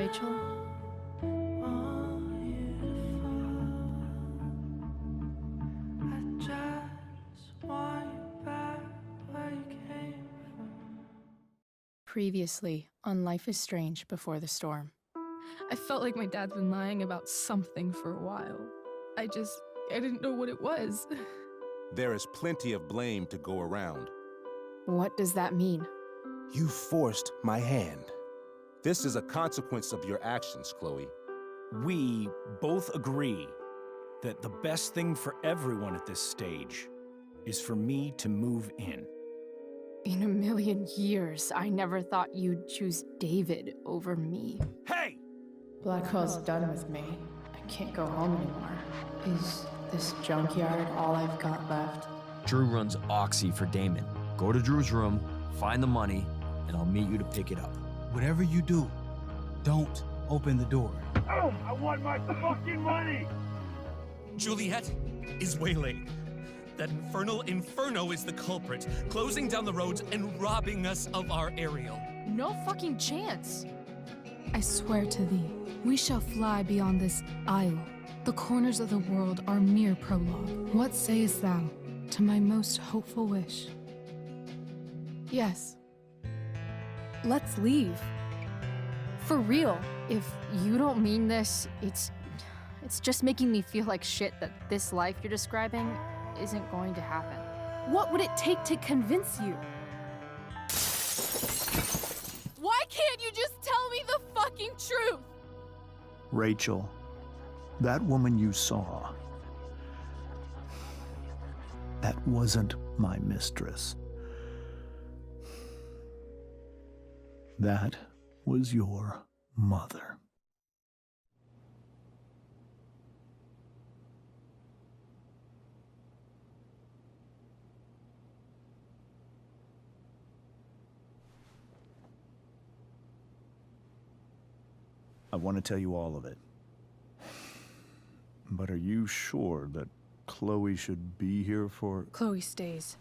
Rachel? Previously on Life is Strange Before the Storm. I felt like my dad's been lying about something for a while. I didn't know what it was. There is plenty of blame to go around. What does that mean? You forced my hand. This is a consequence of your actions, Chloe. We both agree that the best thing for everyone at this stage is for me to move in. In a million years, I never thought you'd choose David over me. Hey! Blackwell's done with me. I can't go home anymore. Is this junkyard all I've got left? Drew runs Oxy for Damon. Go to Drew's room, find the money, and I'll meet you to pick it up. Whatever you do, don't open the door. Oh, I want my fucking money! Juliet is waylaid. That infernal Inferno is the culprit, closing down the roads and robbing us of our aerial. No fucking chance. I swear to thee, we shall fly beyond this isle. The corners of the world are mere prologue. What sayest thou to my most hopeful wish? Yes. Let's leave. For real. If you don't mean this, it's just making me feel like shit that this life you're describing isn't going to happen. What would it take to convince you? Why can't you just tell me the fucking truth? Rachel, that woman you saw, that wasn't my mistress. That was your mother. I want to tell you all of it. But are you sure that Chloe should be here for... Chloe stays.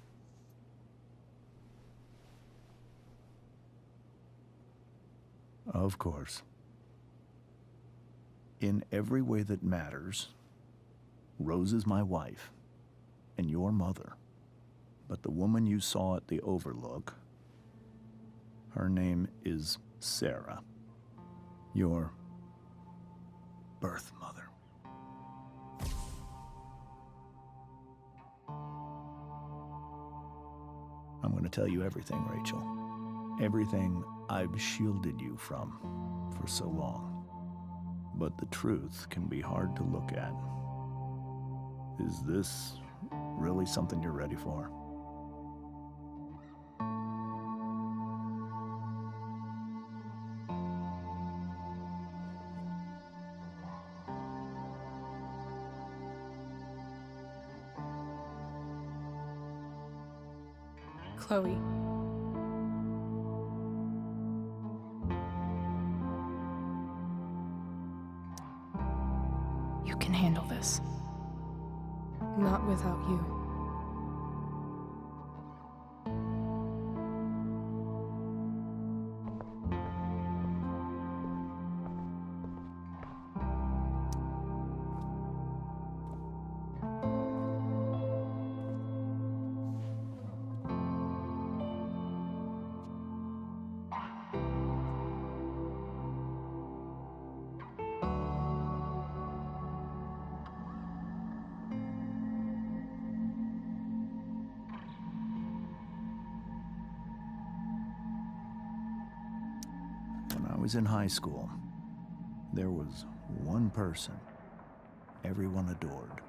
Of course. In every way that matters, Rose is my wife and your mother. But the woman you saw at the Overlook, her name is Sarah, your birth mother. I'm going to tell you everything, Rachel. Everything I've shielded you from for so long. But the truth can be hard to look at. Is this really something you're ready for? Chloe. You can handle this. Not without you. When I was in high school, there was one person everyone adored.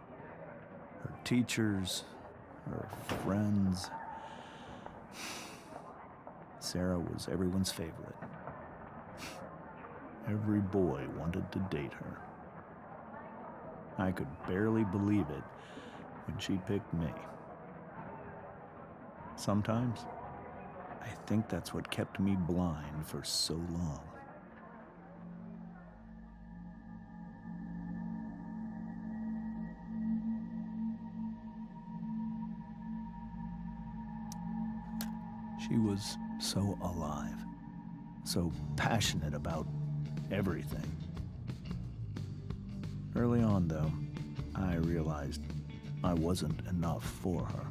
Her teachers, her friends. Sarah was everyone's favorite. Every boy wanted to date her. I could barely believe it when she picked me. Sometimes, I think that's what kept me blind for so long. She was so alive, so passionate about everything. Early on, though, I realized I wasn't enough for her.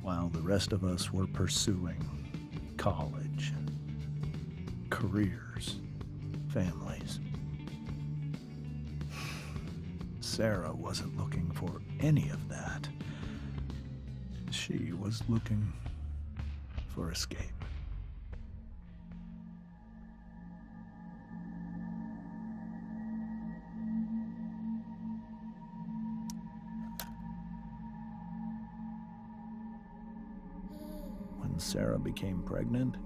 While the rest of us were pursuing college, careers, families, Sarah wasn't looking for any of that. She was looking for escape. When Sarah became pregnant,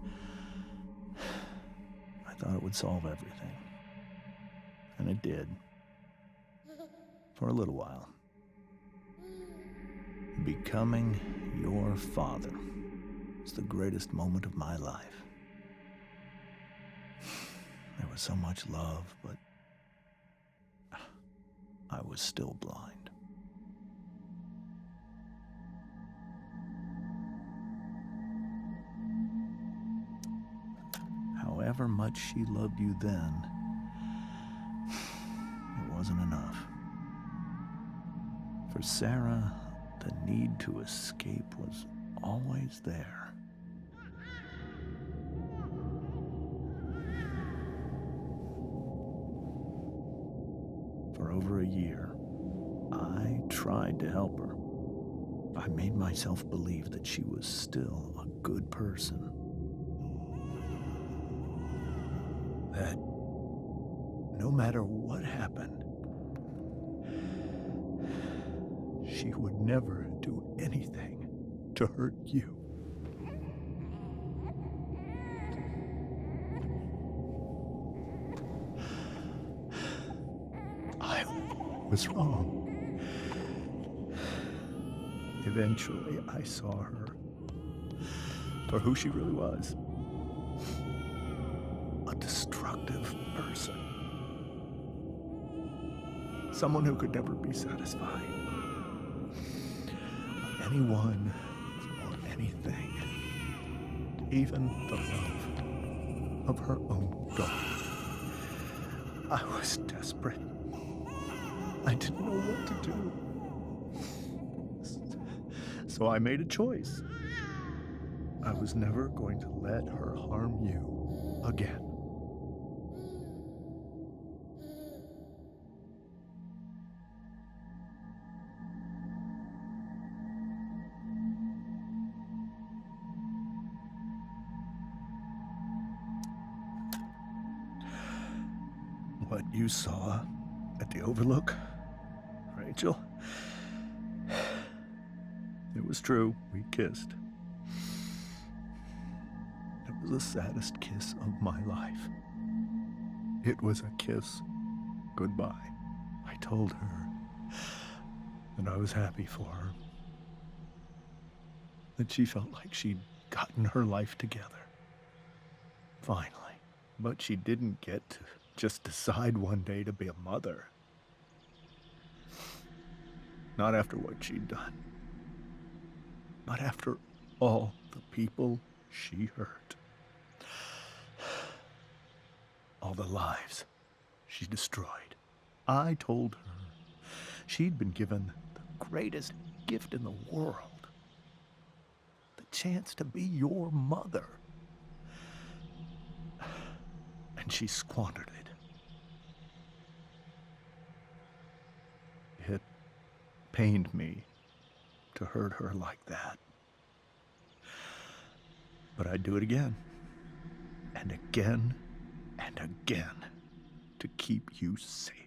I thought it would solve everything. And it did. For a little while. Becoming your father was the greatest moment of my life. There was so much love, but I was still blind. However much she loved you then, it wasn't enough. For Sarah, the need to escape was always there. For over a year, I tried to help her. I made myself believe that she was still a good person. That no matter what happened, she would never do anything to hurt you. I was wrong. Eventually, I saw her for who she really was. A destructive person. Someone who could never be satisfied. Anyone or anything, even the love of her own daughter. I was desperate. I didn't know what to do. So I made a choice. I was never going to let her harm you again. What you saw at the Overlook, Rachel, it was true. We kissed. It was the saddest kiss of my life. It was a kiss goodbye. I told her that I was happy for her, that she felt like she'd gotten her life together. Finally. But she didn't get to just decide one day to be a mother. Not after what she'd done. Not after all the people she hurt. All the lives she destroyed. I told her she'd been given the greatest gift in the world. The chance to be your mother. And she squandered it. It pained me to hurt her like that. But I'd do it again, and again, and again, to keep you safe.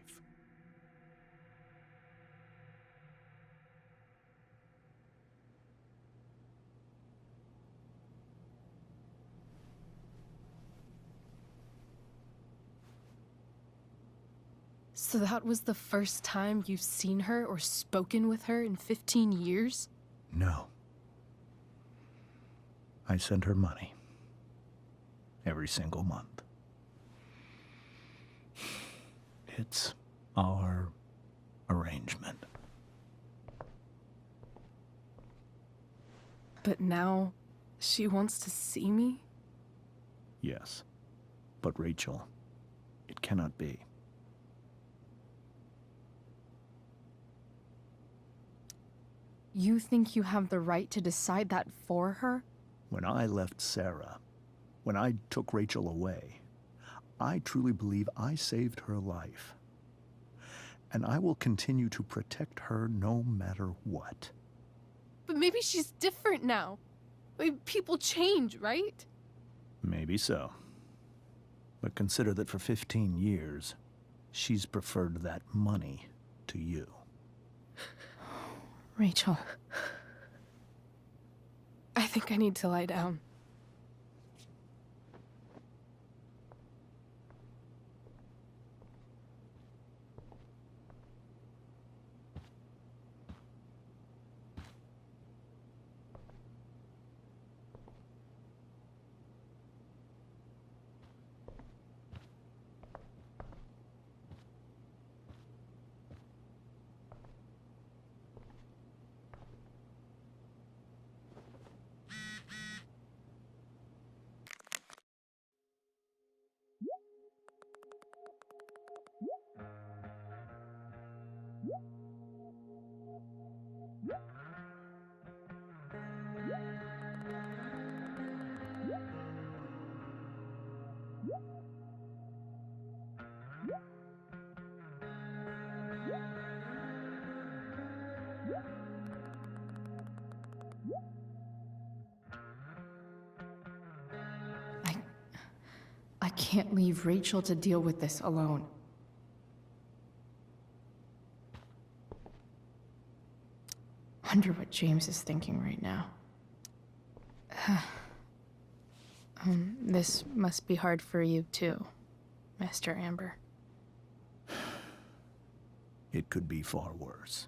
So that was the first time you've seen her or spoken with her in 15 years? No. I sent her money. Every single month. It's our arrangement. But now she wants to see me? Yes. But Rachel, it cannot be. You think you have the right to decide that for her? When I left Sarah, when I took Rachel away, I truly believe I saved her life. And I will continue to protect her no matter what. But maybe she's different now. I mean, people change, right? Maybe so. But consider that for 15 years, she's preferred that money to you. Rachel. I think I need to lie down. I can't leave Rachel to deal with this alone. Wonder what James is thinking right now. This must be hard for you too, Mr. Amber. It could be far worse.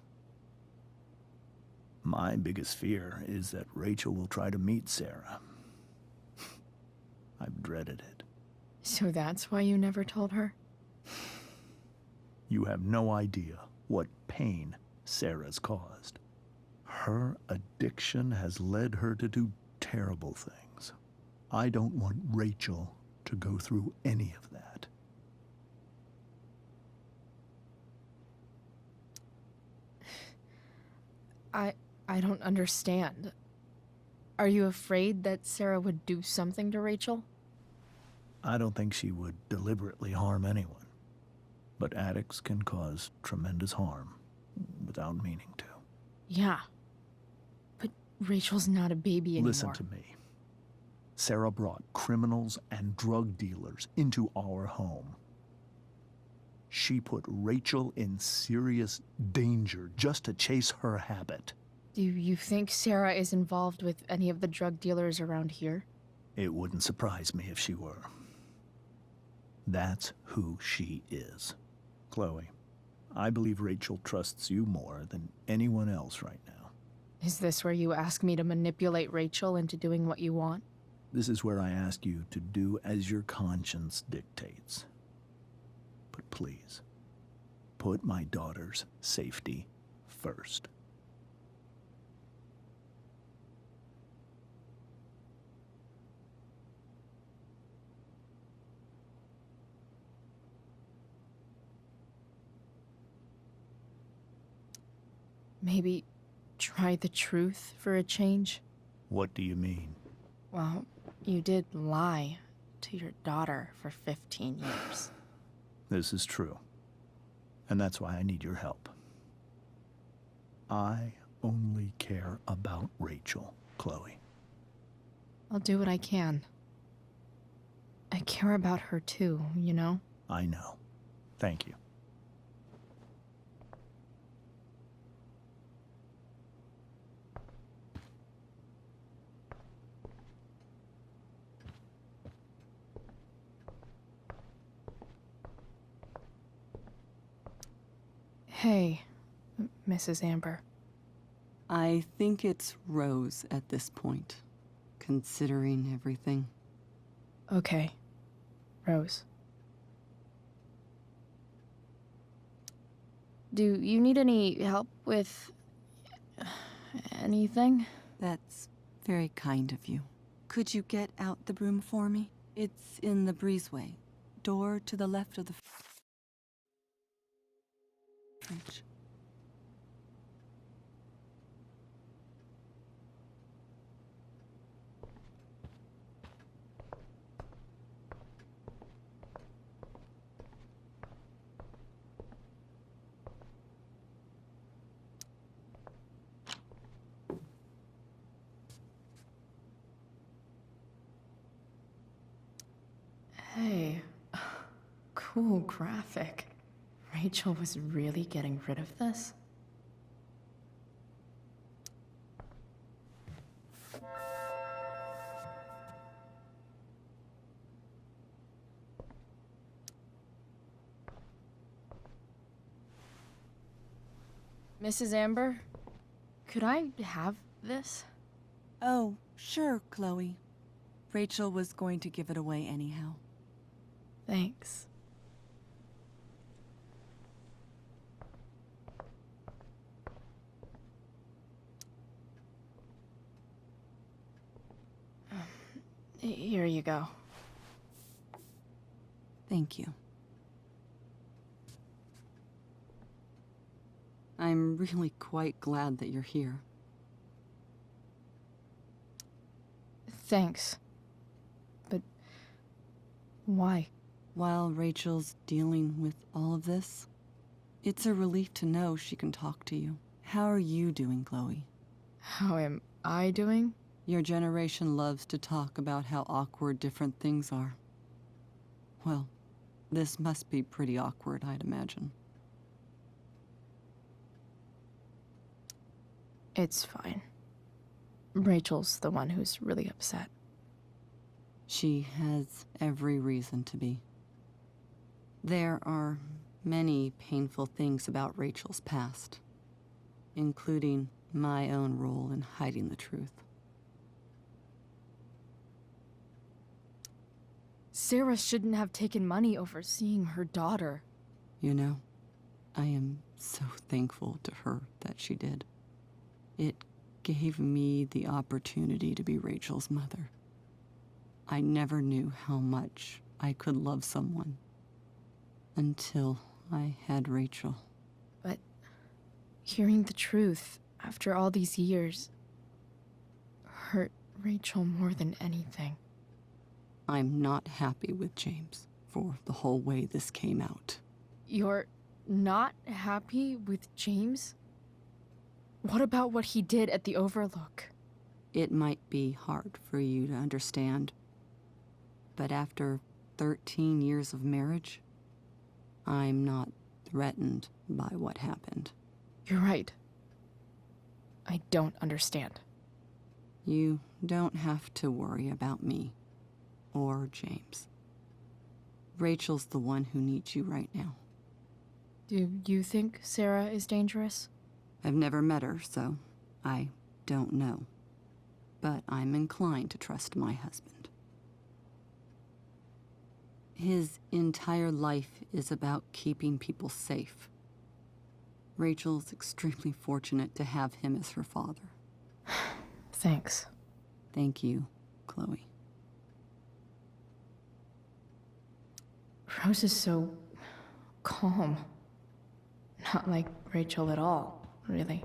My biggest fear is that Rachel will try to meet Sarah. I've dreaded it. So that's why you never told her? You have no idea what pain Sarah's caused. Her addiction has led her to do terrible things. I don't want Rachel to go through any of that. I don't understand. Are you afraid that Sarah would do something to Rachel? I don't think she would deliberately harm anyone. But addicts can cause tremendous harm without meaning to. Yeah. But Rachel's not a baby anymore. Listen to me. Sarah brought criminals and drug dealers into our home. She put Rachel in serious danger just to chase her habit. Do you think Sarah is involved with any of the drug dealers around here? It wouldn't surprise me if she were. That's who she is. Chloe, I believe Rachel trusts you more than anyone else right now. Is this where you ask me to manipulate Rachel into doing what you want? This is where I ask you to do as your conscience dictates. But please, put my daughter's safety first. Maybe try the truth for a change? What do you mean? Well, you did lie to your daughter for 15 years. This is true. And that's why I need your help. I only care about Rachel, Chloe. I'll do what I can. I care about her too, you know? I know. Thank you. Hey, Mrs. Amber. I think it's Rose at this point, considering everything. Okay, Rose. Do you need any help with anything? That's very kind of you. Could you get out the broom for me? It's in the breezeway. Door to the left of the fridge. Hey, cool graphic. Rachel was really getting rid of this? Mrs. Amber, could I have this? Oh, sure, Chloe. Rachel was going to give it away anyhow. Thanks. Here you go. Thank you. I'm really quite glad that you're here. Thanks. But why? While Rachel's dealing with all of this, it's a relief to know she can talk to you. How are you doing, Chloe? How am I doing? Your generation loves to talk about how awkward different things are. Well, this must be pretty awkward, I'd imagine. It's fine. Rachel's the one who's really upset. She has every reason to be. There are many painful things about Rachel's past, including my own role in hiding the truth. Sarah shouldn't have taken money over seeing her daughter. You know, I am so thankful to her that she did. It gave me the opportunity to be Rachel's mother. I never knew how much I could love someone until I had Rachel. But hearing the truth after all these years hurt Rachel more than anything. I'm not happy with James for the whole way this came out. You're not happy with James? What about what he did at the Overlook? It might be hard for you to understand, but after 13 years of marriage, I'm not threatened by what happened. You're right. I don't understand. You don't have to worry about me or James. Rachel's the one who needs you right now. Do you think Sarah is dangerous? I've never met her, so I don't know. But I'm inclined to trust my husband. His entire life is about keeping people safe. Rachel's extremely fortunate to have him as her father. Thanks. Thank you, Chloe. Rose is so calm. Not like Rachel at all, really.